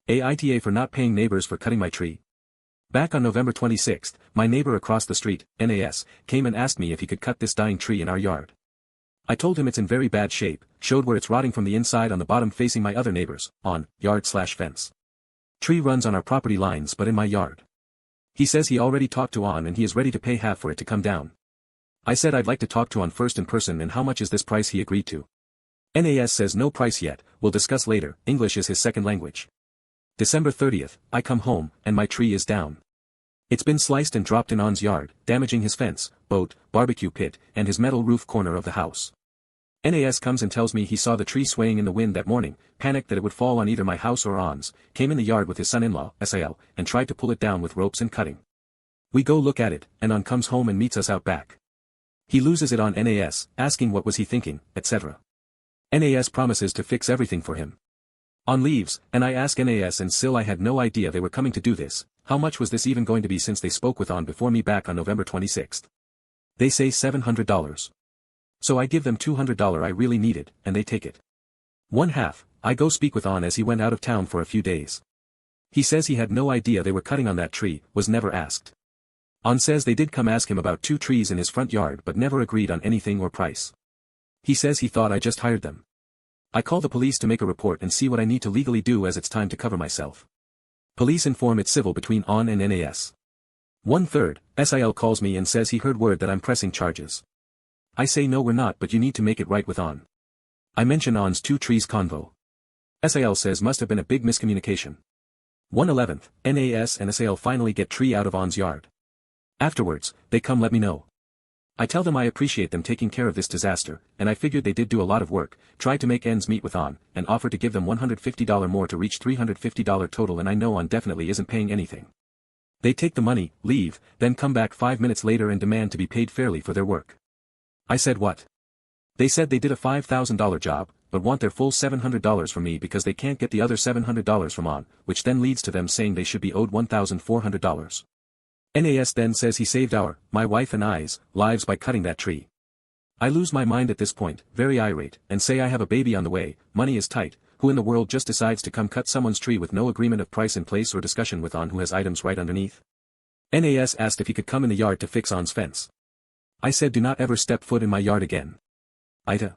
AITA for not paying neighbors for cutting my tree. Back on November 26th, my neighbor across the street, NAS, came and asked me if he could cut this dying tree in our yard. I told him it's in very bad shape, showed where it's rotting from the inside on the bottom facing my other neighbors, on, yard/fence. Tree runs on our property lines but in my yard. He says he already talked to On and he is ready to pay half for it to come down. I said I'd like to talk to On first in person and how much is this price he agreed to. NAS says no price yet, we'll discuss later, English is his second language. December 30th, I come home, and my tree is down. It's been sliced and dropped in On's yard, damaging his fence, boat, barbecue pit, and his metal roof corner of the house. NAS comes and tells me he saw the tree swaying in the wind that morning, panicked that it would fall on either my house or On's, came in the yard with his son-in-law, SAL, and tried to pull it down with ropes and cutting. We go look at it, and On comes home and meets us out back. He loses it on NAS, asking what was he thinking, etc. NAS promises to fix everything for him. On leaves, and I ask NAS and still I had no idea they were coming to do this, how much was this even going to be since they spoke with On before me back on November 26th. They say $700. So I give them $200 I really needed, and they take it. One half, I go speak with On as he went out of town for a few days. He says he had no idea they were cutting on that tree, was never asked. On says they did come ask him about 2 trees in his front yard but never agreed on anything or price. He says he thought I just hired them. I call the police to make a report and see what I need to legally do as it's time to cover myself. Police inform it's civil between On and NAS. 1/3, SIL calls me and says he heard word that I'm pressing charges. I say no we're not but you need to make it right with On. I mention On's 2 trees convo. SIL says must have been a big miscommunication. 1/11, NAS and SIL finally get tree out of On's yard. Afterwards, they come let me know. I tell them I appreciate them taking care of this disaster, and I figured they did do a lot of work, tried to make ends meet with On, and offered to give them $150 more to reach $350 total and I know On definitely isn't paying anything. They take the money, leave, then come back 5 minutes later and demand to be paid fairly for their work. I said what? They said they did a $5,000 job, but want their full $700 from me because they can't get the other $700 from On, which then leads to them saying they should be owed $1,400. NAS then says he saved my wife and I's, lives by cutting that tree. I lose my mind at this point, very irate, and say I have a baby on the way, money is tight, who in the world just decides to come cut someone's tree with no agreement of price in place or discussion with On who has items right underneath? NAS asked if he could come in the yard to fix On's fence. I said do not ever step foot in my yard again. Ita.